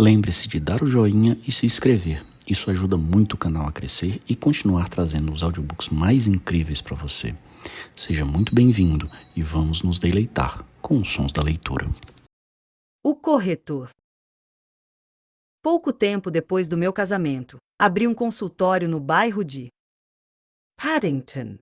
Lembre-se de dar o joinha e se inscrever. Isso ajuda muito o canal a crescer e continuar trazendo os audiobooks mais incríveis para você. Seja muito bem-vindo e vamos nos deleitar com os sons da leitura. O corretor. Pouco tempo depois do meu casamento, abri um consultório no bairro de Paddington.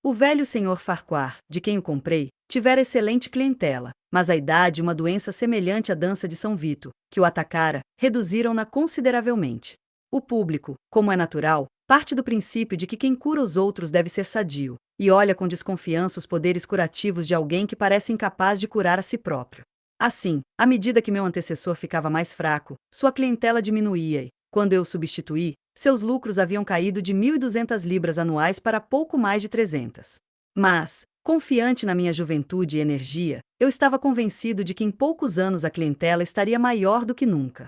O velho senhor Farquhar, de quem o comprei, tivera excelente clientela, mas a idade e uma doença semelhante à dança de São Vito, que o atacara, reduziram-na consideravelmente. O público, como é natural, parte do princípio de que quem cura os outros deve ser sadio, e olha com desconfiança os poderes curativos de alguém que parece incapaz de curar a si próprio. Assim, à medida que meu antecessor ficava mais fraco, sua clientela diminuía e, quando eu o substituí, seus lucros haviam caído de 1.200 libras anuais para pouco mais de 300. Mas, confiante na minha juventude e energia, eu estava convencido de que em poucos anos a clientela estaria maior do que nunca.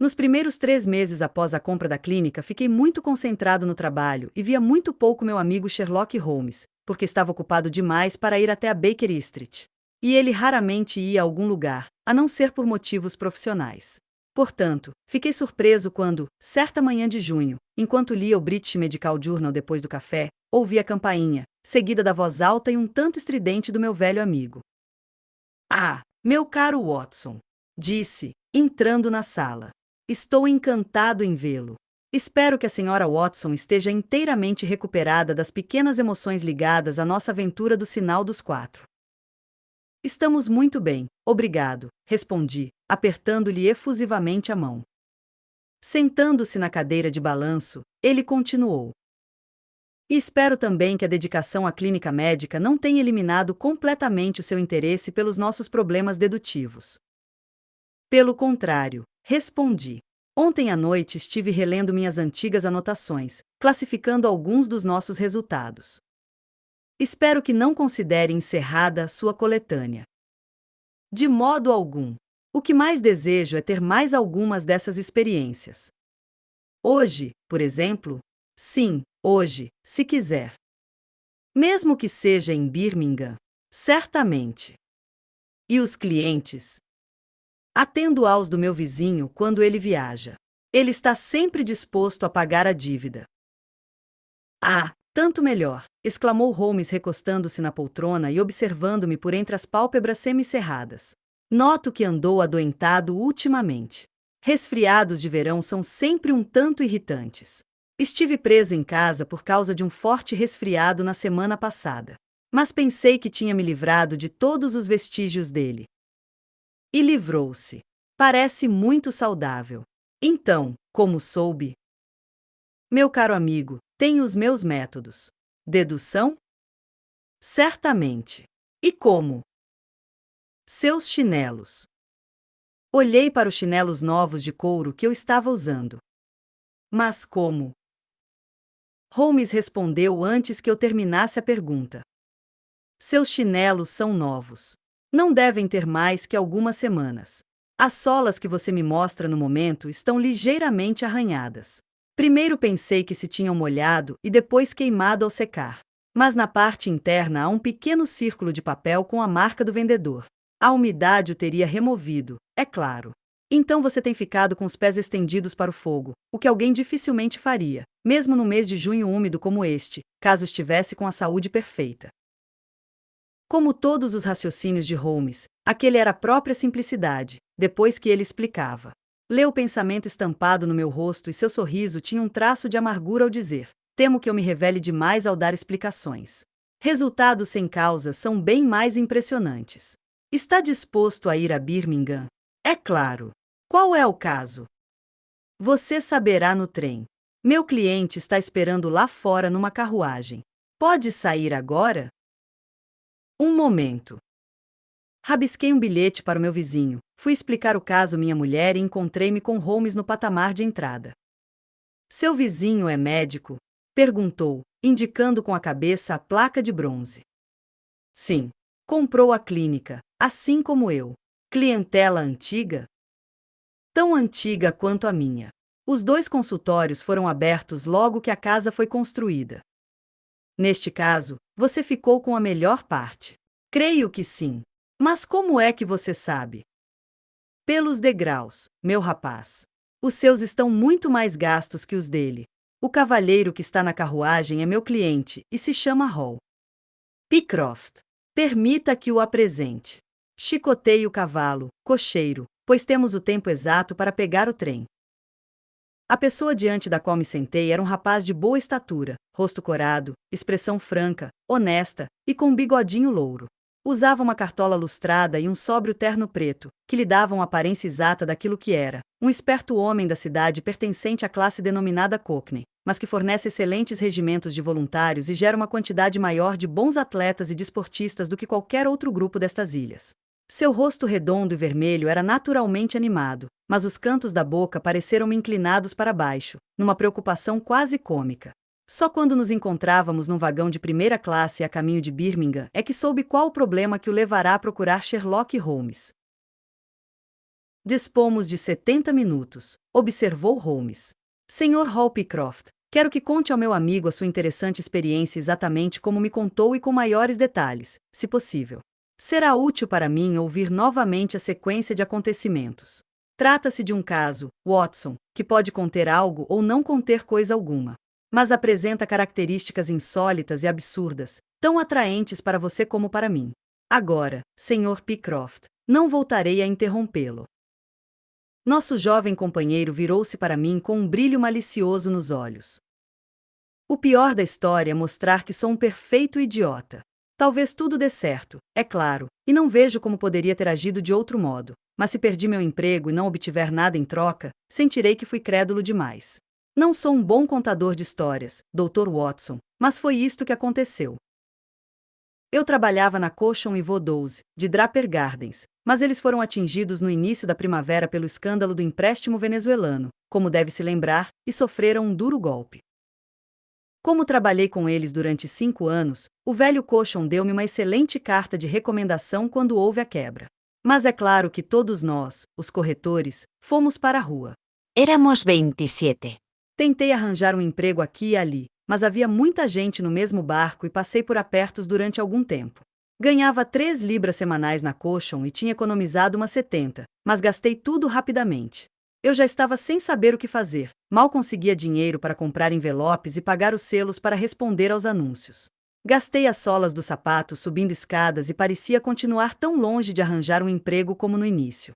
Nos primeiros 3 meses após a compra da clínica, fiquei muito concentrado no trabalho e via muito pouco meu amigo Sherlock Holmes, porque estava ocupado demais para ir até a Baker Street. E ele raramente ia a algum lugar, a não ser por motivos profissionais. Portanto, fiquei surpreso quando, certa manhã de junho, enquanto lia o British Medical Journal depois do café, ouvi a campainha, seguida da voz alta e um tanto estridente do meu velho amigo. "Ah, meu caro Watson", disse, entrando na sala. "Estou encantado em vê-lo. Espero que a senhora Watson esteja inteiramente recuperada das pequenas emoções ligadas à nossa aventura do Sinal dos Quatro." "Estamos muito bem, obrigado", respondi, apertando-lhe efusivamente a mão. Sentando-se na cadeira de balanço, ele continuou. "E espero também que a dedicação à clínica médica não tenha eliminado completamente o seu interesse pelos nossos problemas dedutivos." "Pelo contrário", respondi. "Ontem à noite estive relendo minhas antigas anotações, classificando alguns dos nossos resultados. Espero que não considere encerrada a sua coletânea." "De modo algum. O que mais desejo é ter mais algumas dessas experiências. Hoje, por exemplo? Sim, hoje, se quiser. Mesmo que seja em Birmingham? Certamente. E os clientes? Atendo aos do meu vizinho quando ele viaja. Ele está sempre disposto a pagar a dívida." "Ah, tanto melhor", exclamou Holmes recostando-se na poltrona e observando-me por entre as pálpebras semicerradas. "Noto que andou adoentado ultimamente. Resfriados de verão são sempre um tanto irritantes. Estive preso em casa por causa de um forte resfriado na semana passada. Mas pensei que tinha me livrado de todos os vestígios dele. E livrou-se. Parece muito saudável. Então, como soube?" "Meu caro amigo, tenho os meus métodos." "Dedução?" "Certamente." "E como?" "Seus chinelos." Olhei para os chinelos novos de couro que eu estava usando. "Mas como?" Holmes respondeu antes que eu terminasse a pergunta. "Seus chinelos são novos. Não devem ter mais que algumas semanas. As solas que você me mostra no momento estão ligeiramente arranhadas. Primeiro pensei que se tinham molhado e depois queimado ao secar. Mas na parte interna há um pequeno círculo de papel com a marca do vendedor. A umidade o teria removido, é claro. Então você tem ficado com os pés estendidos para o fogo, o que alguém dificilmente faria, mesmo no mês de junho úmido como este, caso estivesse com a saúde perfeita." Como todos os raciocínios de Holmes, aquele era a própria simplicidade, depois que ele explicava. Leu o pensamento estampado no meu rosto e seu sorriso tinha um traço de amargura ao dizer: "Temo que eu me revele demais ao dar explicações. Resultados sem causa são bem mais impressionantes. Está disposto a ir a Birmingham?" "É claro." "Qual é o caso?" "Você saberá no trem. Meu cliente está esperando lá fora numa carruagem. Pode sair agora?" "Um momento." Rabisquei um bilhete para o meu vizinho, fui explicar o caso à minha mulher e encontrei-me com Holmes no patamar de entrada. "Seu vizinho é médico?" perguntou, indicando com a cabeça a placa de bronze. "Sim. Comprou a clínica, assim como eu." "Clientela antiga?" "Tão antiga quanto a minha. Os 2 consultórios foram abertos logo que a casa foi construída." "Neste caso, você ficou com a melhor parte." "Creio que sim. Mas como é que você sabe?" Pelos degraus, meu rapaz. Os seus estão muito mais gastos que os dele. O cavalheiro que está na carruagem é meu cliente e se chama Hall. Pycroft. Permita que o apresente. Chicoteie o cavalo, cocheiro, pois temos o tempo exato para pegar o trem. A pessoa diante da qual me sentei era um rapaz de boa estatura, rosto corado, expressão franca, honesta e com um bigodinho louro. Usava uma cartola lustrada e um sóbrio terno preto, que lhe davam a aparência exata daquilo que era, um esperto homem da cidade pertencente à classe denominada Cockney, mas que fornece excelentes regimentos de voluntários e gera uma quantidade maior de bons atletas e desportistas do que qualquer outro grupo destas ilhas. Seu rosto redondo e vermelho era naturalmente animado, mas os cantos da boca pareceram-me inclinados para baixo, numa preocupação quase cômica. Só quando nos encontrávamos num vagão de primeira classe a caminho de Birmingham é que soube qual o problema que o levará a procurar Sherlock Holmes. Dispomos de 70 minutos, observou Holmes. Sr. Hall Pycroft, quero que conte ao meu amigo a sua interessante experiência exatamente como me contou e com maiores detalhes, se possível. Será útil para mim ouvir novamente a sequência de acontecimentos. Trata-se de um caso, Watson, que pode conter algo ou não conter coisa alguma, mas apresenta características insólitas e absurdas, tão atraentes para você como para mim. Agora, Sr. Pycroft, não voltarei a interrompê-lo. Nosso jovem companheiro virou-se para mim com um brilho malicioso nos olhos. O pior da história é mostrar que sou um perfeito idiota. Talvez tudo dê certo, é claro, e não vejo como poderia ter agido de outro modo, mas se perdi meu emprego e não obtiver nada em troca, sentirei que fui crédulo demais. Não sou um bom contador de histórias, Dr. Watson, mas foi isto que aconteceu. Eu trabalhava na Coshon e Vodouze, de Draper Gardens, mas eles foram atingidos no início da primavera pelo escândalo do empréstimo venezuelano, como deve se lembrar, e sofreram um duro golpe. Como trabalhei com eles durante 5 anos, o velho Coshon deu-me uma excelente carta de recomendação quando houve a quebra. Mas é claro que todos nós, os corretores, fomos para a rua. Éramos 27. Tentei arranjar um emprego aqui e ali, mas havia muita gente no mesmo barco e passei por apertos durante algum tempo. Ganhava 3 libras semanais na Coshon e tinha economizado umas 70, mas gastei tudo rapidamente. Eu já estava sem saber o que fazer, mal conseguia dinheiro para comprar envelopes e pagar os selos para responder aos anúncios. Gastei as solas dos sapatos subindo escadas e parecia continuar tão longe de arranjar um emprego como no início.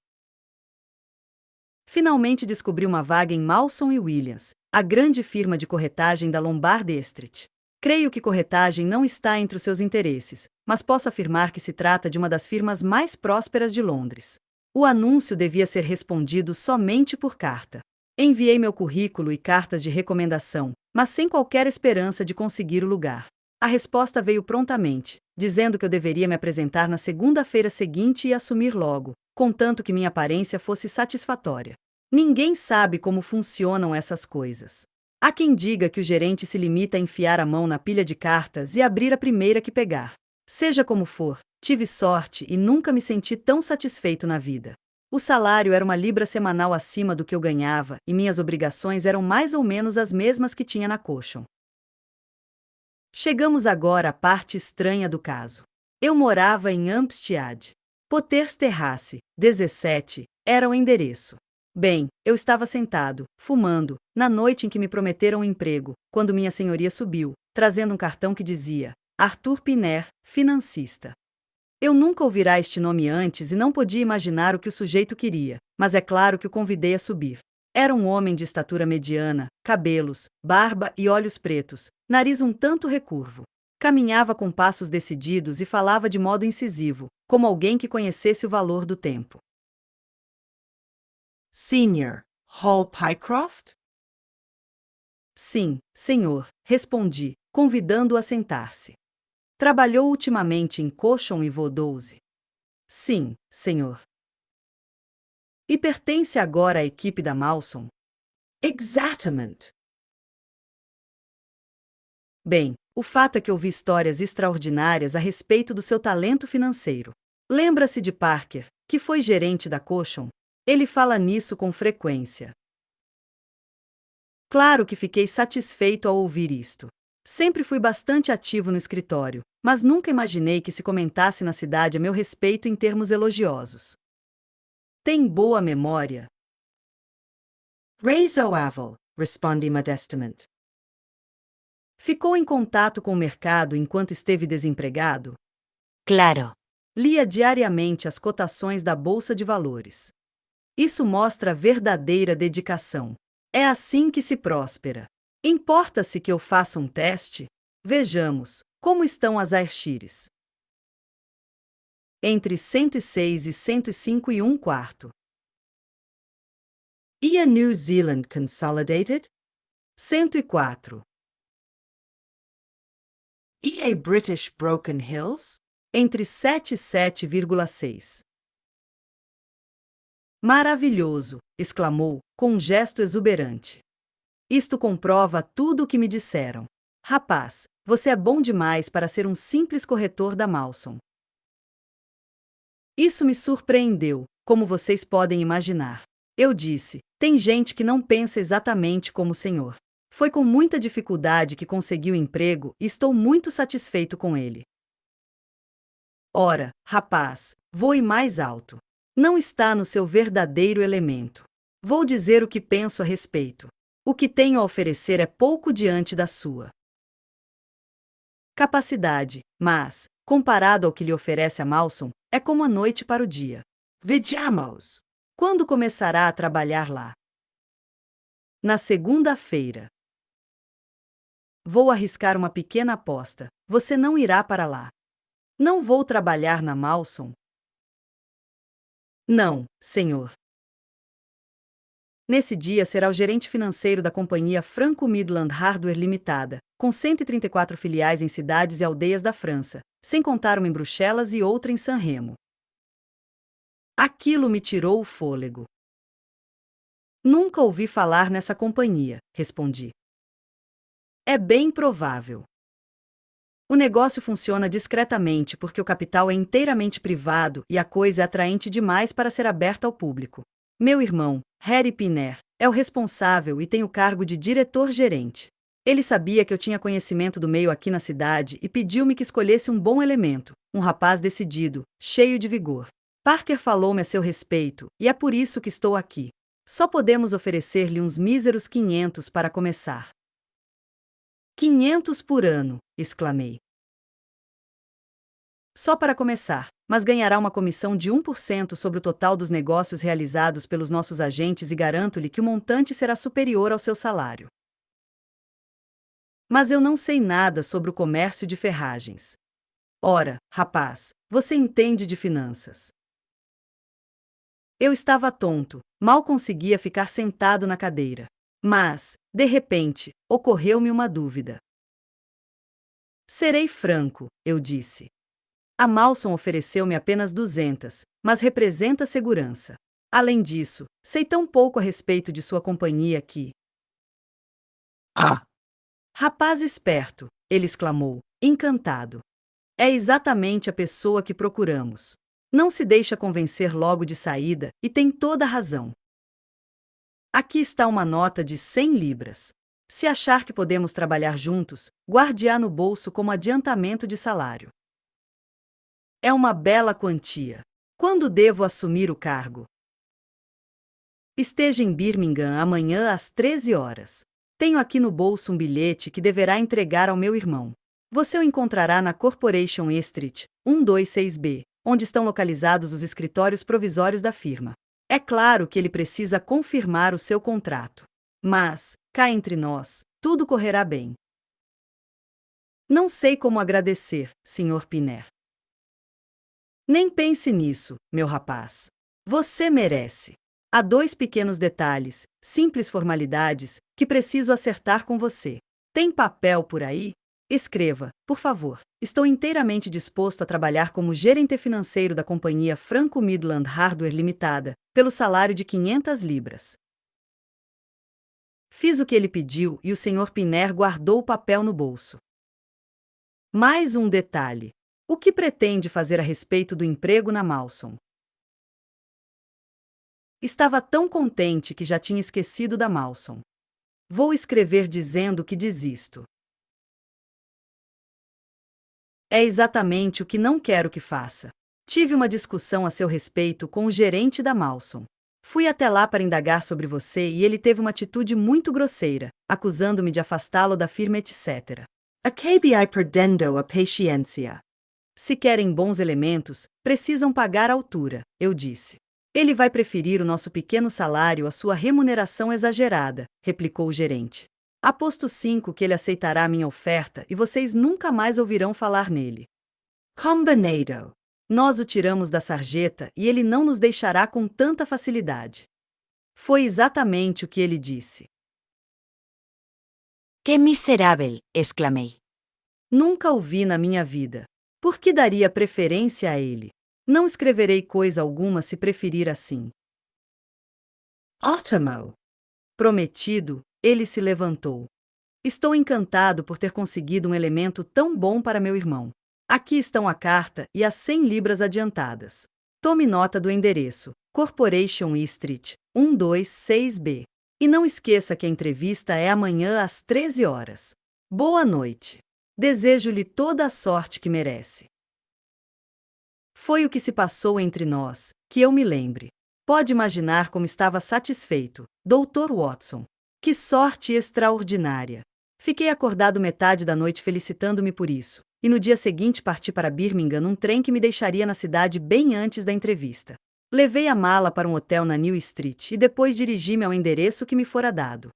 Finalmente descobri uma vaga em Mawson e Williams, a grande firma de corretagem da Lombard Street. Creio que corretagem não está entre os seus interesses, mas posso afirmar que se trata de uma das firmas mais prósperas de Londres. O anúncio devia ser respondido somente por carta. Enviei meu currículo e cartas de recomendação, mas sem qualquer esperança de conseguir o lugar. A resposta veio prontamente, dizendo que eu deveria me apresentar na segunda-feira seguinte e assumir logo, contanto que minha aparência fosse satisfatória. Ninguém sabe como funcionam essas coisas. Há quem diga que o gerente se limita a enfiar a mão na pilha de cartas e abrir a primeira que pegar. Seja como for, tive sorte e nunca me senti tão satisfeito na vida. O salário era 1 libra semanal acima do que eu ganhava e minhas obrigações eram mais ou menos as mesmas que tinha na Coshon. Chegamos agora à parte estranha do caso. Eu morava em Hampstead. Potters Terrace, 17, era o endereço. Bem, eu estava sentado, fumando, na noite em que me prometeram um emprego, quando minha senhoria subiu, trazendo um cartão que dizia Arthur Piner, financista. Eu nunca ouvira este nome antes e não podia imaginar o que o sujeito queria, mas é claro que o convidei a subir. Era um homem de estatura mediana, cabelos, barba e olhos pretos, nariz um tanto recurvo. Caminhava com passos decididos e falava de modo incisivo, como alguém que conhecesse o valor do tempo. Sr. Hall Pycroft? Sim, senhor, respondi, convidando-o a sentar-se. Trabalhou ultimamente em Coshon e Vodouze? Sim, senhor. E pertence agora à equipe da Mawson? Exatamente. Bem, o fato é que ouvi histórias extraordinárias a respeito do seu talento financeiro. Lembra-se de Parker, que foi gerente da Coshon? Ele fala nisso com frequência. Claro que fiquei satisfeito ao ouvir isto. Sempre fui bastante ativo no escritório, mas nunca imaginei que se comentasse na cidade a meu respeito em termos elogiosos. Tem boa memória. Razoável, respondi modestamente. Ficou em contato com o mercado enquanto esteve desempregado? Claro. Lia diariamente as cotações da Bolsa de Valores. Isso mostra verdadeira dedicação. É assim que se próspera. Importa-se que eu faça um teste? Vejamos, como estão as Ayrshires. Entre 106 e 105 e 1/4. E a New Zealand Consolidated? 104. E a British Broken Hills? Entre 7 e 7,6. Maravilhoso! Exclamou, com um gesto exuberante. Isto comprova tudo o que me disseram. Rapaz, você é bom demais para ser um simples corretor da Mawson. Isso me surpreendeu, como vocês podem imaginar. Eu disse, tem gente que não pensa exatamente como o senhor. Foi com muita dificuldade que consegui o emprego e estou muito satisfeito com ele. Ora, rapaz, voe mais alto. Não está no seu verdadeiro elemento. Vou dizer o que penso a respeito. O que tenho a oferecer é pouco diante da sua capacidade, mas, comparado ao que lhe oferece a Mawson, é como a noite para o dia. Vejamos. Quando começará a trabalhar lá? Na segunda-feira. Vou arriscar uma pequena aposta. Você não irá para lá. Não vou trabalhar na Mawson? Não, senhor. Nesse dia será o gerente financeiro da companhia Franco-Midland Hardware Limitada, com 134 filiais em cidades e aldeias da França, sem contar uma em Bruxelas e outra em San Remo. Aquilo me tirou o fôlego. Nunca ouvi falar nessa companhia, respondi. É bem provável. O negócio funciona discretamente porque o capital é inteiramente privado e a coisa é atraente demais para ser aberta ao público. Meu irmão, Harry Pinner, é o responsável e tem o cargo de diretor-gerente. Ele sabia que eu tinha conhecimento do meio aqui na cidade e pediu-me que escolhesse um bom elemento, um rapaz decidido, cheio de vigor. Parker falou-me a seu respeito, e é por isso que estou aqui. Só podemos oferecer-lhe uns míseros 500 para começar. 500 por ano, exclamei. Só para começar, mas ganhará uma comissão de 1% sobre o total dos negócios realizados pelos nossos agentes e garanto-lhe que o montante será superior ao seu salário. Mas eu não sei nada sobre o comércio de ferragens. Ora, rapaz, você entende de finanças. Eu estava tonto, mal conseguia ficar sentado na cadeira. Mas, de repente, ocorreu-me uma dúvida. Serei franco, eu disse. A Mawson ofereceu-me apenas 200, mas representa segurança. Além disso, sei tão pouco a respeito de sua companhia que... Ah, Rapaz esperto, ele exclamou, encantado. É exatamente a pessoa que procuramos. Não se deixa convencer logo de saída e tem toda a razão. Aqui está uma nota de 100 libras. Se achar que podemos trabalhar juntos, guarde-a no bolso como adiantamento de salário. É uma bela quantia. Quando devo assumir o cargo? Esteja em Birmingham amanhã às 13 horas. Tenho aqui no bolso um bilhete que deverá entregar ao meu irmão. Você o encontrará na Corporation Street, 126B, onde estão localizados os escritórios provisórios da firma. É claro que ele precisa confirmar o seu contrato. Mas, cá entre nós, tudo correrá bem. Não sei como agradecer, Sr. Pinner. Nem pense nisso, meu rapaz. Você merece. Há 2 pequenos detalhes, simples formalidades, que preciso acertar com você. Tem papel por aí? Escreva, por favor. Estou inteiramente disposto a trabalhar como gerente financeiro da companhia Franco-Midland Hardware Limitada, pelo salário de 500 libras. Fiz o que ele pediu e o Sr. Pinner guardou o papel no bolso. Mais um detalhe. O que pretende fazer a respeito do emprego na Mawson? Estava tão contente que já tinha esquecido da Mawson. Vou escrever dizendo que desisto. É exatamente o que não quero que faça. Tive uma discussão a seu respeito com o gerente da Mawson. Fui até lá para indagar sobre você e ele teve uma atitude muito grosseira, acusando-me de afastá-lo da firma etc. Acabi perdendo a paciência. Se querem bons elementos, precisam pagar a altura, eu disse. Ele vai preferir o nosso pequeno salário à sua remuneração exagerada, replicou o gerente. Aposto 5 que ele aceitará minha oferta e vocês nunca mais ouvirão falar nele. Combinado. Nós o tiramos da sarjeta e ele não nos deixará com tanta facilidade. Foi exatamente o que ele disse. ¡Qué miserable! Exclamei. Nunca o vi na minha vida. Por que daria preferência a ele? Não escreverei coisa alguma se preferir assim. Ótimo. Prometido, ele se levantou. Estou encantado por ter conseguido um elemento tão bom para meu irmão. Aqui estão a carta e as 100 libras adiantadas. Tome nota do endereço, Corporation Street, 126B. E não esqueça que a entrevista é amanhã às 13 horas. Boa noite. Desejo-lhe toda a sorte que merece. Foi o que se passou entre nós, que eu me lembre. Pode imaginar como estava satisfeito, Dr. Watson. Que sorte extraordinária! Fiquei acordado metade da noite felicitando-me por isso, e no dia seguinte parti para Birmingham num trem que me deixaria na cidade bem antes da entrevista. Levei a mala para um hotel na New Street e depois dirigi-me ao endereço que me fora dado.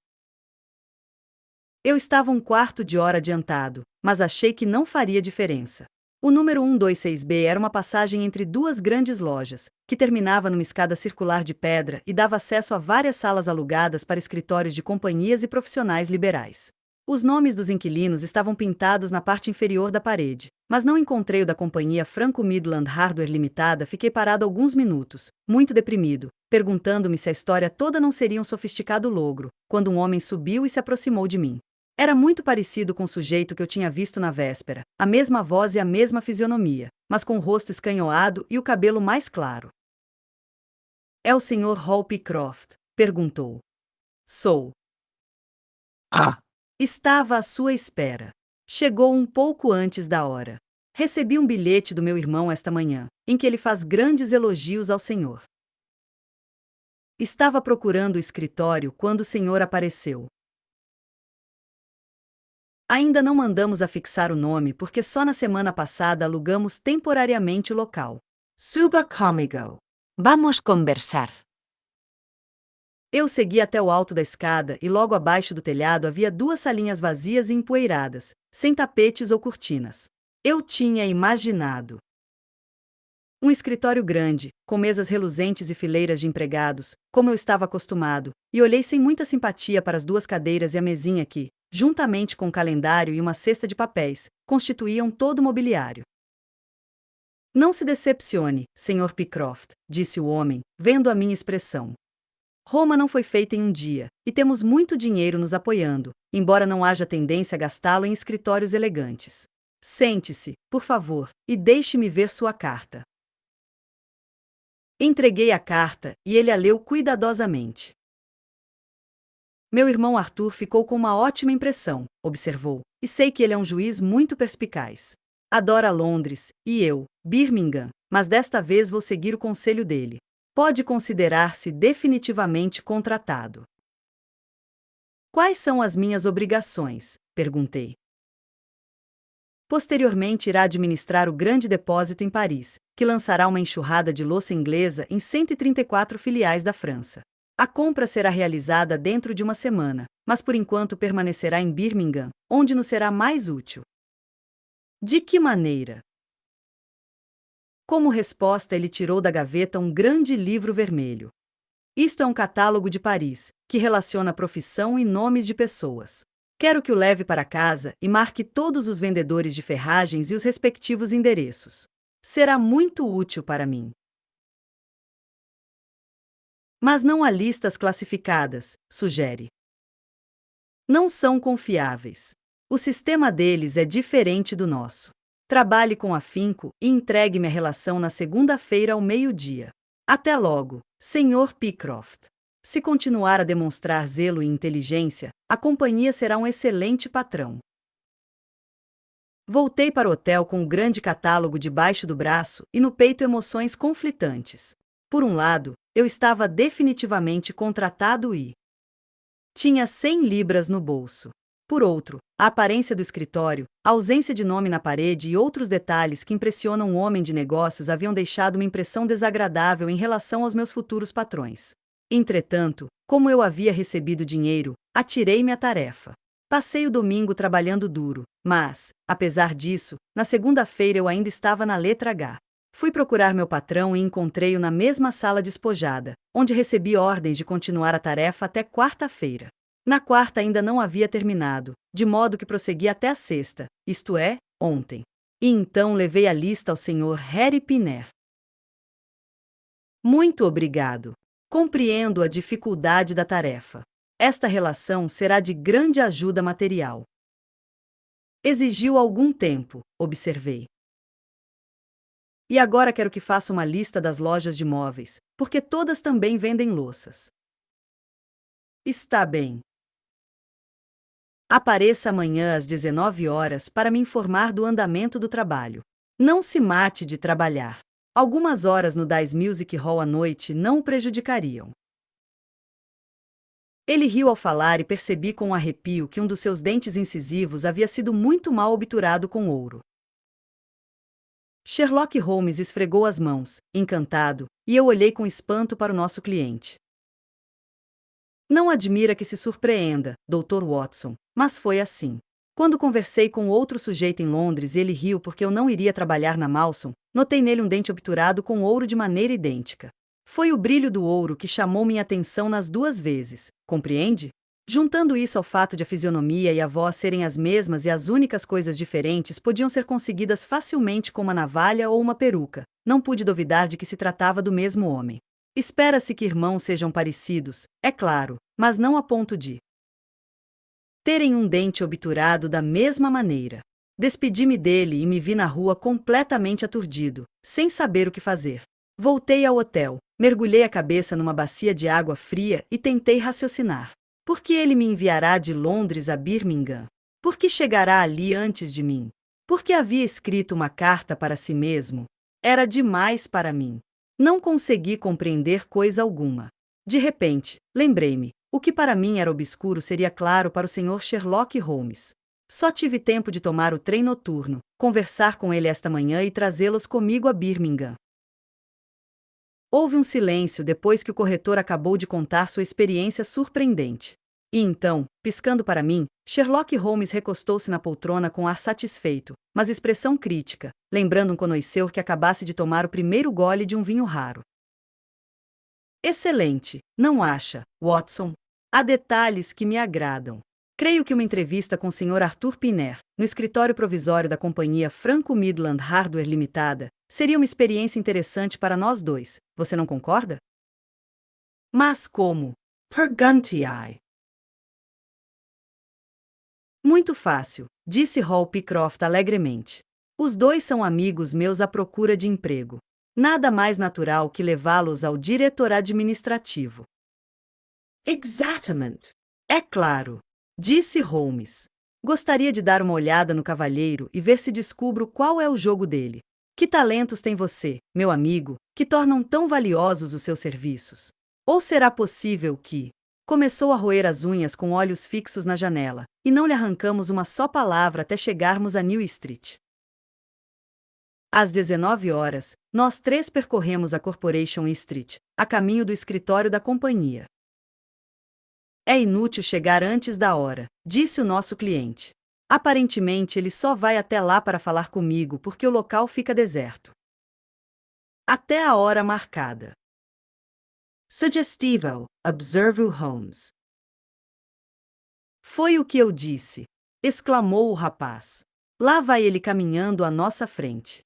Eu estava um quarto de hora adiantado, mas achei que não faria diferença. O número 126B era uma passagem entre duas grandes lojas, que terminava numa escada circular de pedra e dava acesso a várias salas alugadas para escritórios de companhias e profissionais liberais. Os nomes dos inquilinos estavam pintados na parte inferior da parede, mas não encontrei o da companhia Franco Midland Hardware Limitada. Fiquei parado alguns minutos, muito deprimido, perguntando-me se a história toda não seria um sofisticado logro, quando um homem subiu e se aproximou de mim. Era muito parecido com o sujeito que eu tinha visto na véspera, a mesma voz e a mesma fisionomia, mas com o rosto escanhoado e o cabelo mais claro. É o Sr. Hall Pycroft? Perguntou. Sou. Ah. Estava à sua espera. Chegou um pouco antes da hora. Recebi um bilhete do meu irmão esta manhã, em que ele faz grandes elogios ao senhor. Estava procurando o escritório quando o senhor apareceu. Ainda não mandamos afixar o nome porque só na semana passada alugamos temporariamente o local. Suba comigo. Vamos conversar. Eu segui até o alto da escada e logo abaixo do telhado havia duas salinhas vazias e empoeiradas, sem tapetes ou cortinas. Eu tinha imaginado um escritório grande, com mesas reluzentes e fileiras de empregados, como eu estava acostumado, e olhei sem muita simpatia para as duas cadeiras e a mesinha que, juntamente com o calendário e uma cesta de papéis, constituíam todo o mobiliário. Não se decepcione, Sr. Pycroft, disse o homem, vendo a minha expressão. Roma não foi feita em um dia, e temos muito dinheiro nos apoiando, embora não haja tendência a gastá-lo em escritórios elegantes. Sente-se, por favor, e deixe-me ver sua carta. Entreguei a carta e ele a leu cuidadosamente. Meu irmão Arthur ficou com uma ótima impressão, observou, e sei que ele é um juiz muito perspicaz. Adora Londres, e eu, Birmingham, mas desta vez vou seguir o conselho dele. Pode considerar-se definitivamente contratado. Quais são as minhas obrigações? Perguntei. Posteriormente irá administrar o grande depósito em Paris, que lançará uma enxurrada de louça inglesa em 134 filiais da França. A compra será realizada dentro de uma semana, mas por enquanto permanecerá em Birmingham, onde nos será mais útil. De que maneira? Como resposta, ele tirou da gaveta um grande livro vermelho. Isto é um catálogo de Paris, que relaciona profissão e nomes de pessoas. Quero que o leve para casa e marque todos os vendedores de ferragens e os respectivos endereços. Será muito útil para mim. Mas não há listas classificadas, sugere. Não são confiáveis. O sistema deles é diferente do nosso. Trabalhe com afinco e entregue-me a relação na segunda-feira ao meio-dia. Até logo, Sr. Pycroft. Se continuar a demonstrar zelo e inteligência, a companhia será um excelente patrão. Voltei para o hotel com o grande catálogo debaixo do braço e no peito emoções conflitantes. Por um lado, eu estava definitivamente contratado e tinha 100 libras no bolso. Por outro, a aparência do escritório, a ausência de nome na parede e outros detalhes que impressionam um homem de negócios haviam deixado uma impressão desagradável em relação aos meus futuros patrões. Entretanto, como eu havia recebido dinheiro, atirei-me à tarefa. Passei o domingo trabalhando duro, mas, apesar disso, na segunda-feira eu ainda estava na letra H. Fui procurar meu patrão e encontrei-o na mesma sala despojada, onde recebi ordens de continuar a tarefa até quarta-feira. Na quarta ainda não havia terminado, de modo que prossegui até a sexta, isto é, ontem. E então levei a lista ao Sr. Harry Pinner. Muito obrigado. Compreendo a dificuldade da tarefa. Esta relação será de grande ajuda material. Exigiu algum tempo, observei. E agora quero que faça uma lista das lojas de móveis, porque todas também vendem louças. Está bem. Apareça amanhã às 19 horas para me informar do andamento do trabalho. Não se mate de trabalhar. Algumas horas no Dice Music Hall à noite não o prejudicariam. Ele riu ao falar e percebi com um arrepio que um dos seus dentes incisivos havia sido muito mal obturado com ouro. Sherlock Holmes esfregou as mãos, encantado, e eu olhei com espanto para o nosso cliente. Não admira que se surpreenda, Dr. Watson, mas foi assim. Quando conversei com outro sujeito em Londres e ele riu porque eu não iria trabalhar na Malson, notei nele um dente obturado com ouro de maneira idêntica. Foi o brilho do ouro que chamou minha atenção nas duas vezes, compreende? Juntando isso ao fato de a fisionomia e a voz serem as mesmas e as únicas coisas diferentes podiam ser conseguidas facilmente com uma navalha ou uma peruca, não pude duvidar de que se tratava do mesmo homem. Espera-se que irmãos sejam parecidos, é claro, mas não a ponto de terem um dente obturado da mesma maneira. Despedi-me dele e me vi na rua completamente aturdido, sem saber o que fazer. Voltei ao hotel, mergulhei a cabeça numa bacia de água fria e tentei raciocinar. Por que ele me enviará de Londres a Birmingham? Por que chegará ali antes de mim? Por que havia escrito uma carta para si mesmo? Era demais para mim. Não consegui compreender coisa alguma. De repente, lembrei-me, o que para mim era obscuro seria claro para o Sr. Sherlock Holmes. Só tive tempo de tomar o trem noturno, conversar com ele esta manhã e trazê-los comigo a Birmingham. Houve um silêncio depois que o corretor acabou de contar sua experiência surpreendente. E então, piscando para mim, Sherlock Holmes recostou-se na poltrona com ar satisfeito, mas expressão crítica, lembrando um connoisseur que acabasse de tomar o primeiro gole de um vinho raro. Excelente, não acha, Watson? Há detalhes que me agradam. Creio que uma entrevista com o Sr. Arthur Pinner, no escritório provisório da companhia Franco Midland Hardware Limitada, seria uma experiência interessante para nós dois, você não concorda? Mas como? Perguntiai. Muito fácil, disse Hall Pycroft alegremente. Os dois são amigos meus à procura de emprego. Nada mais natural que levá-los ao diretor administrativo. Exatamente. É claro, disse Holmes. Gostaria de dar uma olhada no cavalheiro e ver se descubro qual é o jogo dele. Que talentos tem você, meu amigo, que tornam tão valiosos os seus serviços? Ou será possível que... Começou a roer as unhas com olhos fixos na janela, e não lhe arrancamos uma só palavra até chegarmos a New Street. Às 19 horas, nós três percorremos a Corporation Street, a caminho do escritório da companhia. É inútil chegar antes da hora, disse o nosso cliente. Aparentemente ele só vai até lá para falar comigo porque o local fica deserto. Até a hora marcada. Sugestivo, observo Holmes. Foi o que eu disse, exclamou o rapaz. Lá vai ele caminhando à nossa frente.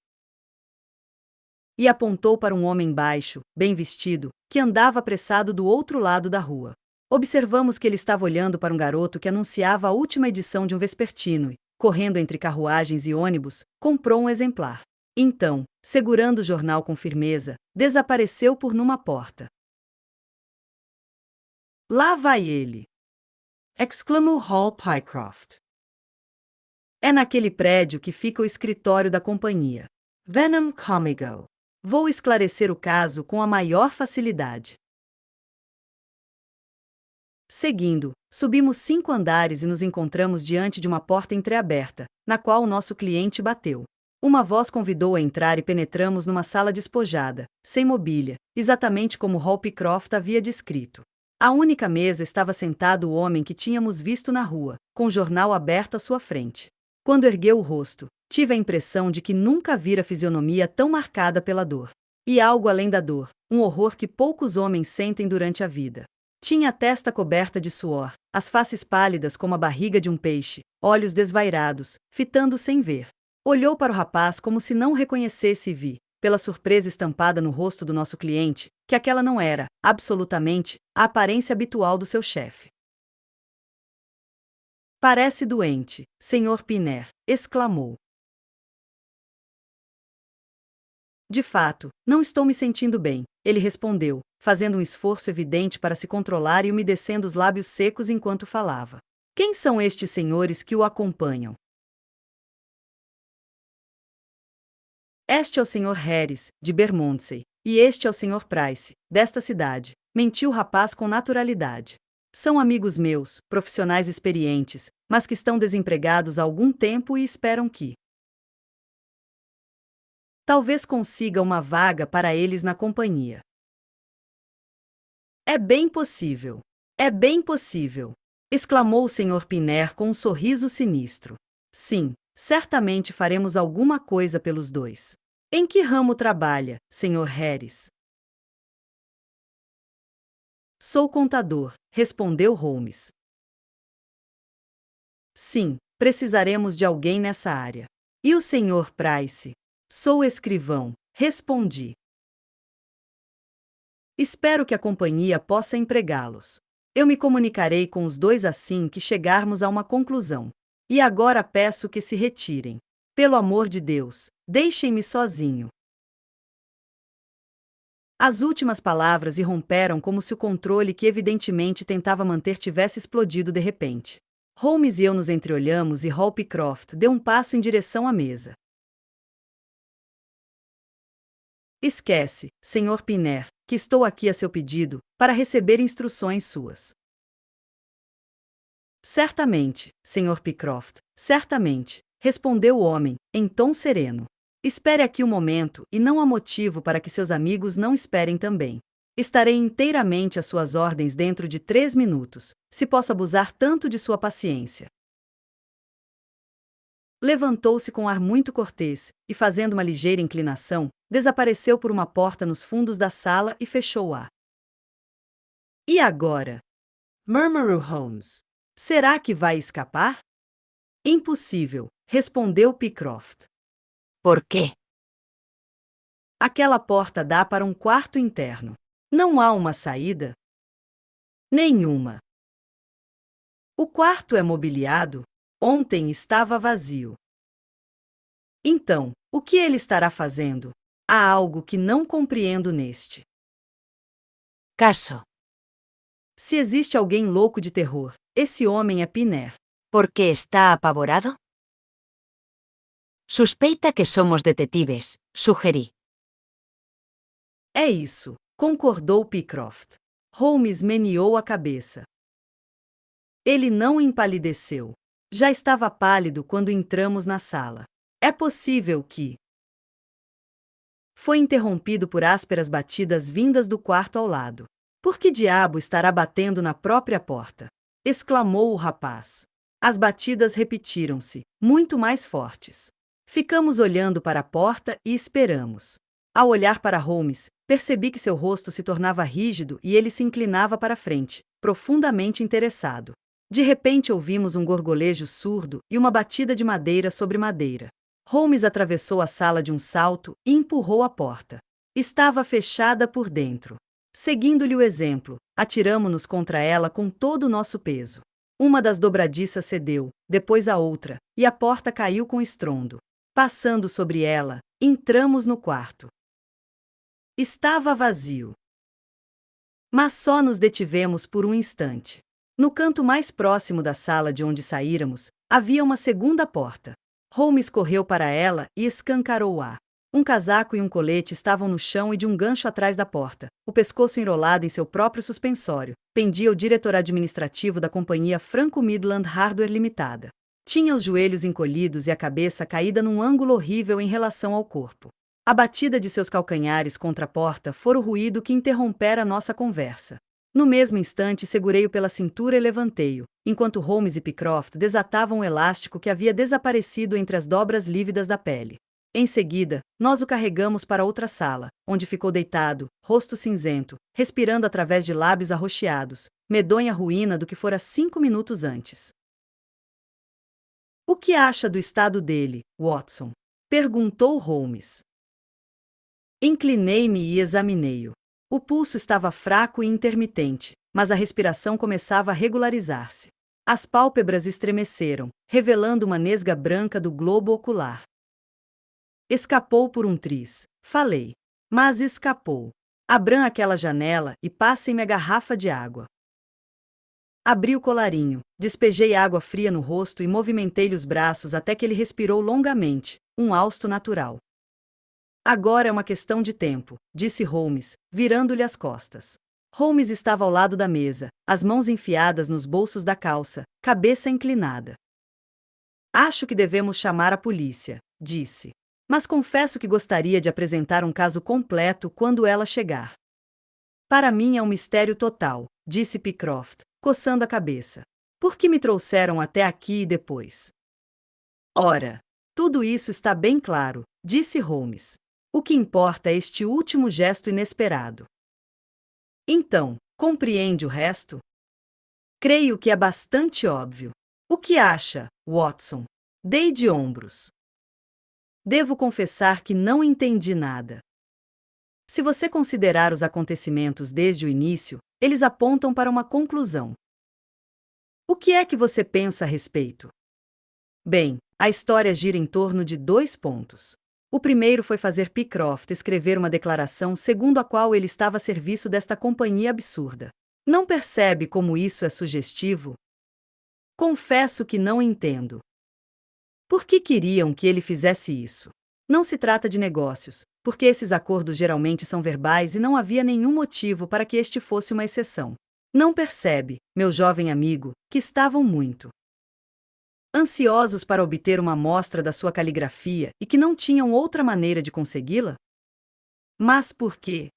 E apontou para um homem baixo, bem vestido, que andava apressado do outro lado da rua. Observamos que ele estava olhando para um garoto que anunciava a última edição de um vespertino e, correndo entre carruagens e ônibus, comprou um exemplar. Então, segurando o jornal com firmeza, desapareceu por numa porta. Lá vai ele! Exclamou Hall Pycroft. É naquele prédio que fica o escritório da companhia. Venom Comigo. Vou esclarecer o caso com a maior facilidade. Seguindo, subimos 5 andares e nos encontramos diante de uma porta entreaberta, na qual o nosso cliente bateu. Uma voz convidou a entrar e penetramos numa sala despojada, sem mobília, exatamente como Hall Pycroft havia descrito. À única mesa estava sentado o homem que tínhamos visto na rua, com o jornal aberto à sua frente. Quando ergueu o rosto, tive a impressão de que nunca vira fisionomia tão marcada pela dor. E algo além da dor, um horror que poucos homens sentem durante a vida. Tinha a testa coberta de suor, as faces pálidas como a barriga de um peixe, olhos desvairados, fitando sem ver. Olhou para o rapaz como se não o reconhecesse e vi, pela surpresa estampada no rosto do nosso cliente, que aquela não era, absolutamente, a aparência habitual do seu chefe. Parece doente, Sr. Pinner, exclamou. De fato, não estou me sentindo bem, ele respondeu, fazendo um esforço evidente para se controlar e umedecendo os lábios secos enquanto falava. Quem são estes senhores que o acompanham? Este é o Sr. Harris, de Bermondsey, e este é o Sr. Price, desta cidade, mentiu o rapaz com naturalidade. São amigos meus, profissionais experientes, mas que estão desempregados há algum tempo e esperam que talvez consiga uma vaga para eles na companhia. É bem possível. É bem possível, exclamou o Sr. Pinner com um sorriso sinistro. Sim, certamente faremos alguma coisa pelos dois. Em que ramo trabalha, Sr. Harris? Sou contador, respondeu Holmes. Sim, precisaremos de alguém nessa área. E o Sr. Price? Sou escrivão, respondi. Espero que a companhia possa empregá-los. Eu me comunicarei com os dois assim que chegarmos a uma conclusão. E agora peço que se retirem. Pelo amor de Deus, deixem-me sozinho. As últimas palavras irromperam como se o controle que evidentemente tentava manter tivesse explodido de repente. Holmes e eu nos entreolhamos e Hall Pycroft deu um passo em direção à mesa. Esquece, Sr. Pinner, que estou aqui a seu pedido, para receber instruções suas. Certamente, Sr. Pycroft, certamente, respondeu o homem, em tom sereno. Espere aqui um momento e não há motivo para que seus amigos não esperem também. Estarei inteiramente às suas ordens dentro de 3 minutos, se posso abusar tanto de sua paciência. Levantou-se com ar muito cortês e, fazendo uma ligeira inclinação, desapareceu por uma porta nos fundos da sala e fechou-a. E agora? Murmurou Holmes. Será que vai escapar? Impossível, respondeu Pycroft. ¿Por qué? Aquela porta dá para um quarto interno. Não há uma saída? Nenhuma. O quarto é mobiliado? Ontem estava vazio. Então, o que ele estará fazendo? Há algo que não compreendo neste Caso. Se existe alguém louco de terror, esse homem é Pinner. ¿Por qué está apavorado? Suspeita que somos detectives, sugerí. É isso, concordou Pycroft. Holmes meneou a cabeça. Ele não empalideceu. Já estava pálido quando entramos na sala. É possível que... Foi interrompido por ásperas batidas vindas do quarto ao lado. Por que diabo estará batendo na própria porta? Exclamou o rapaz. As batidas repetiram-se, muito mais fortes. Ficamos olhando para a porta e esperamos. Ao olhar para Holmes, percebi que seu rosto se tornava rígido e ele se inclinava para frente, profundamente interessado. De repente ouvimos um gorgolejo surdo e uma batida de madeira sobre madeira. Holmes atravessou a sala de um salto e empurrou a porta. Estava fechada por dentro. Seguindo-lhe o exemplo, atiramo-nos contra ela com todo o nosso peso. Uma das dobradiças cedeu, depois a outra, e a porta caiu com estrondo. Passando sobre ela, entramos no quarto. Estava vazio. Mas só nos detivemos por um instante. No canto mais próximo da sala de onde saíramos, Havia uma segunda porta. Holmes correu para ela e escancarou-a. Um casaco e um colete estavam no chão e de um gancho atrás da porta, o pescoço enrolado em seu próprio suspensório, pendia o diretor administrativo da companhia Franco Midland Hardware Limitada. Tinha os joelhos encolhidos e a cabeça caída num ângulo horrível em relação ao corpo. A batida de seus calcanhares contra a porta fora o ruído que interrompera nossa conversa. No mesmo instante segurei-o pela cintura e levantei-o, enquanto Holmes e Pycroft desatavam o elástico que havia desaparecido entre as dobras lívidas da pele. Em seguida, nós o carregamos para outra sala, onde ficou deitado, rosto cinzento, respirando através de lábios arroxeados, medonha ruína do que fora 5 minutos antes. O que acha do estado dele, Watson? Perguntou Holmes. Inclinei-me e examinei-o. O pulso estava fraco e intermitente, mas a respiração começava a regularizar-se. As pálpebras estremeceram, revelando uma nesga branca do globo ocular. Escapou por um triz, falei. Mas escapou. Abram aquela janela e passem-me a garrafa de água. Abri o colarinho, despejei água fria no rosto e movimentei-lhe os braços até que ele respirou longamente, um hausto natural. Agora é uma questão de tempo, disse Holmes, virando-lhe as costas. Holmes estava ao lado da mesa, as mãos enfiadas nos bolsos da calça, cabeça inclinada. Acho que devemos chamar a polícia, disse. Mas confesso que gostaria de apresentar um caso completo quando ela chegar. Para mim é um mistério total, disse Pycroft, coçando a cabeça. Por que me trouxeram até aqui e depois? Ora, tudo isso está bem claro, disse Holmes. O que importa é este último gesto inesperado. Então, compreende o resto? Creio que é bastante óbvio. O que acha, Watson? Dei de ombros. Devo confessar que não entendi nada. Se você considerar os acontecimentos desde o início, eles apontam para uma conclusão. O que é que você pensa a respeito? Bem, a história gira em torno de 2 pontos. O primeiro foi fazer Pycroft escrever uma declaração segundo a qual ele estava a serviço desta companhia absurda. Não percebe como isso é sugestivo? Confesso que não entendo. Por que queriam que ele fizesse isso? Não se trata de negócios, porque esses acordos geralmente são verbais e não havia nenhum motivo para que este fosse uma exceção. Não percebe, meu jovem amigo, que estavam muito ansiosos para obter uma amostra da sua caligrafia e que não tinham outra maneira de consegui-la? Mas por quê?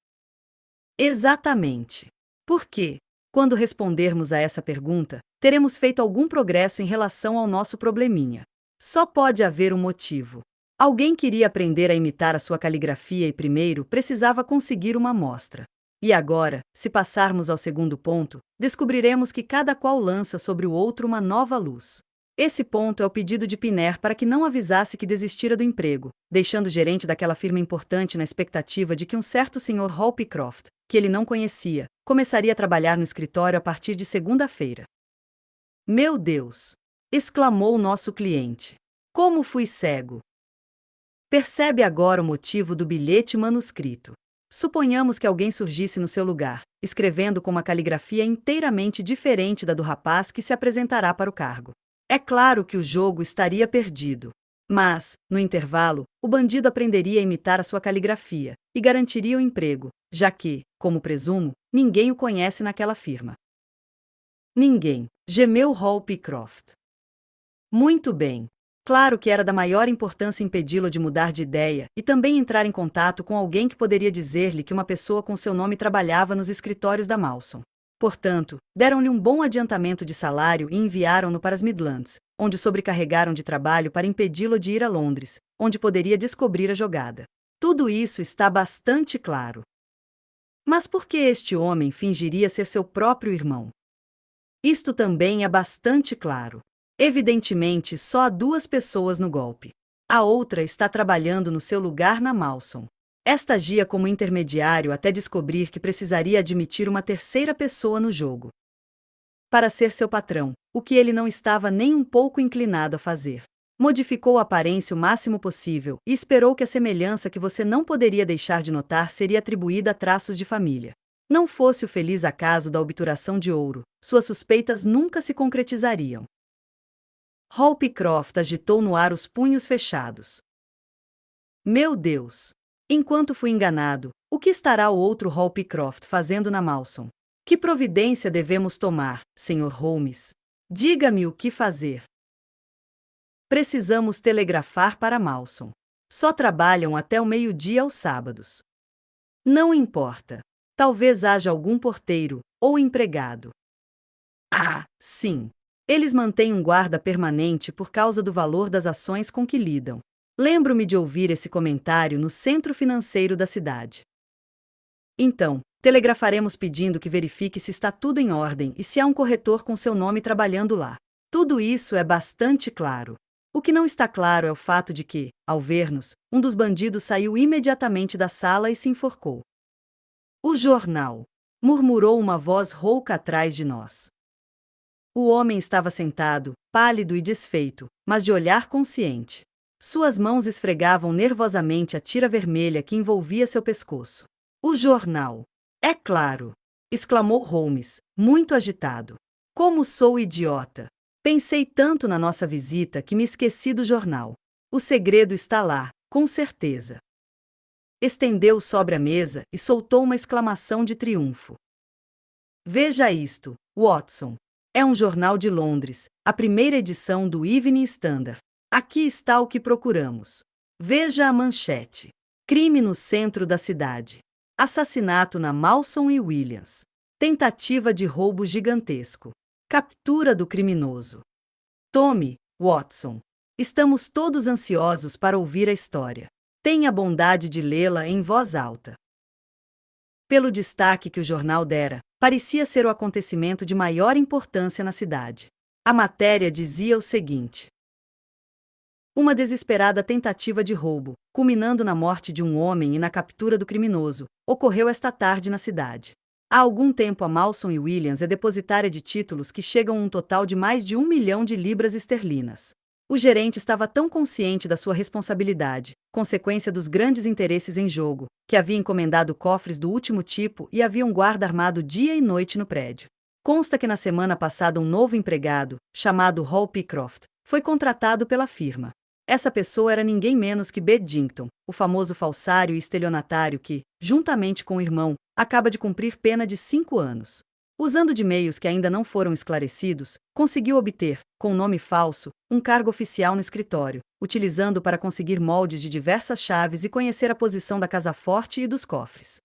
Exatamente. Porque, quando respondermos a essa pergunta, teremos feito algum progresso em relação ao nosso probleminha. Só pode haver um motivo. Alguém queria aprender a imitar a sua caligrafia e primeiro precisava conseguir uma amostra. E agora, se passarmos ao segundo ponto, descobriremos que cada qual lança sobre o outro uma nova luz. Esse ponto é o pedido de Piner para que não avisasse que desistira do emprego, deixando o gerente daquela firma importante na expectativa de que um certo Sr. Hall Pycroft, que ele não conhecia, começaria a trabalhar no escritório a partir de segunda-feira. Meu Deus! Exclamou o nosso cliente. Como fui cego! Percebe agora o motivo do bilhete manuscrito. Suponhamos que alguém surgisse no seu lugar, escrevendo com uma caligrafia inteiramente diferente da do rapaz que se apresentará para o cargo. É claro que o jogo estaria perdido. Mas, no intervalo, o bandido aprenderia a imitar a sua caligrafia e garantiria o emprego, já que, como presumo, ninguém o conhece naquela firma. Ninguém, gemeu Hall Pycroft. Muito bem. Claro que era da maior importância impedi-lo de mudar de ideia e também entrar em contato com alguém que poderia dizer-lhe que uma pessoa com seu nome trabalhava nos escritórios da Mawson. Portanto, deram-lhe um bom adiantamento de salário e enviaram-no para as Midlands, onde o sobrecarregaram de trabalho para impedi-lo de ir a Londres, onde poderia descobrir a jogada. Tudo isso está bastante claro. Mas por que este homem fingiria ser seu próprio irmão? Isto também é bastante claro. Evidentemente, só há 2 pessoas no golpe. A outra está trabalhando no seu lugar na Mawson. Esta agia como intermediário até descobrir que precisaria admitir uma terceira pessoa no jogo para ser seu patrão, o que ele não estava nem um pouco inclinado a fazer. Modificou a aparência o máximo possível e esperou que a semelhança que você não poderia deixar de notar seria atribuída a traços de família. Não fosse o feliz acaso da obturação de ouro, suas suspeitas nunca se concretizariam. Hall Pycroft agitou no ar os punhos fechados. Meu Deus! Enquanto fui enganado, o que estará o outro Hall Pycroft fazendo na Malson? Que providência devemos tomar, Sr. Holmes? Diga-me o que fazer. Precisamos telegrafar para Malson. Só trabalham até o meio-dia aos sábados. Não importa. Talvez haja algum porteiro ou empregado. Ah, sim. Eles mantêm um guarda permanente por causa do valor das ações com que lidam. Lembro-me de ouvir esse comentário no centro financeiro da cidade. Então, telegrafaremos pedindo que verifique se está tudo em ordem e se há um corretor com seu nome trabalhando lá. Tudo isso é bastante claro. O que não está claro é o fato de que, ao ver-nos, um dos bandidos saiu imediatamente da sala e se enforcou. O jornal! Murmurou uma voz rouca atrás de nós. O homem estava sentado, pálido e desfeito, mas de olhar consciente. Suas mãos esfregavam nervosamente a tira vermelha que envolvia seu pescoço. O jornal! É claro! Exclamou Holmes, muito agitado. Como sou idiota! Pensei tanto na nossa visita que me esqueci do jornal. O segredo está lá, com certeza. Estendeu sobre a mesa e soltou uma exclamação de triunfo. Veja isto, Watson. É um jornal de Londres, a primeira edição do Evening Standard. Aqui está o que procuramos. Veja a manchete. Crime no centro da cidade. Assassinato na Malson e Williams. Tentativa de roubo gigantesco. Captura do criminoso. Tome, Watson. Estamos todos ansiosos para ouvir a história. Tenha a bondade de lê-la em voz alta. Pelo destaque que o jornal dera, parecia ser o acontecimento de maior importância na cidade. A matéria dizia o seguinte: uma desesperada tentativa de roubo, culminando na morte de um homem e na captura do criminoso, ocorreu esta tarde na cidade. Há algum tempo a Malson e Williams é depositária de títulos que chegam a um total de mais de 1 milhão de libras esterlinas. O gerente estava tão consciente da sua responsabilidade, consequência dos grandes interesses em jogo, que havia encomendado cofres do último tipo e havia um guarda armado dia e noite no prédio. Consta que na semana passada um novo empregado, chamado Hall Pycroft, foi contratado pela firma. Essa pessoa era ninguém menos que Beddington, o famoso falsário e estelionatário que, juntamente com o irmão, acaba de cumprir pena de 5 anos. Usando de meios que ainda não foram esclarecidos, conseguiu obter, com nome falso, um cargo oficial no escritório, utilizando para conseguir moldes de diversas chaves e conhecer a posição da casa forte e dos cofres.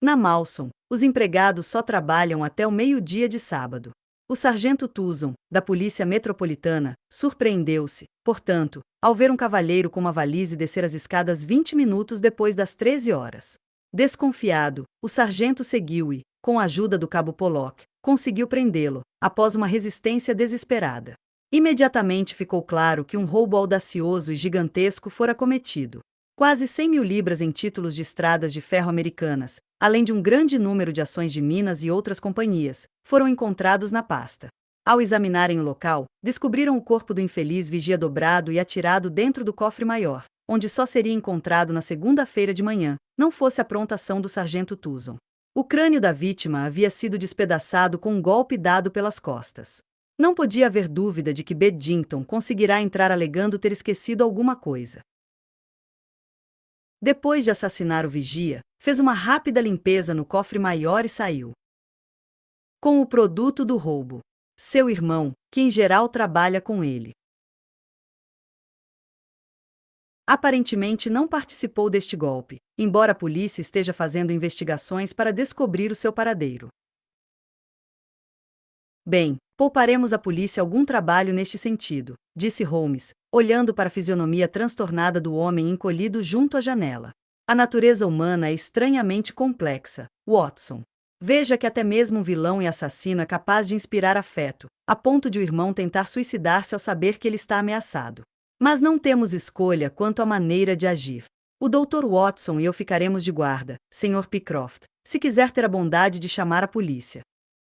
Na Malson, os empregados só trabalham até o meio-dia de sábado. O sargento Tuson, da Polícia Metropolitana, surpreendeu-se, portanto, ao ver um cavalheiro com uma valise descer as escadas 20 minutos depois das 13 horas. Desconfiado, o sargento seguiu e, com a ajuda do cabo Pollock, conseguiu prendê-lo, após uma resistência desesperada. Imediatamente ficou claro que um roubo audacioso e gigantesco fora cometido. Quase 100 mil libras em títulos de estradas de ferro americanas, além de um grande número de ações de Minas e outras companhias, foram encontrados na pasta. Ao examinarem o local, descobriram o corpo do infeliz vigia dobrado e atirado dentro do cofre maior, onde só seria encontrado na segunda-feira de manhã, não fosse a pronta ação do sargento Tuson. O crânio da vítima havia sido despedaçado com um golpe dado pelas costas. Não podia haver dúvida de que Beddington conseguirá entrar alegando ter esquecido alguma coisa. Depois de assassinar o vigia, fez uma rápida limpeza no cofre maior e saiu. Com o produto do roubo. Seu irmão, que em geral trabalha com ele. Aparentemente não participou deste golpe, embora a polícia esteja fazendo investigações para descobrir o seu paradeiro. Bem, pouparemos à polícia algum trabalho neste sentido, disse Holmes, olhando para a fisionomia transtornada do homem encolhido junto à janela. A natureza humana é estranhamente complexa, Watson. Veja que até mesmo um vilão e assassino é capaz de inspirar afeto, a ponto de o irmão tentar suicidar-se ao saber que ele está ameaçado. Mas não temos escolha quanto à maneira de agir. O Dr. Watson e eu ficaremos de guarda, Sr. Pycroft, se quiser ter a bondade de chamar a polícia.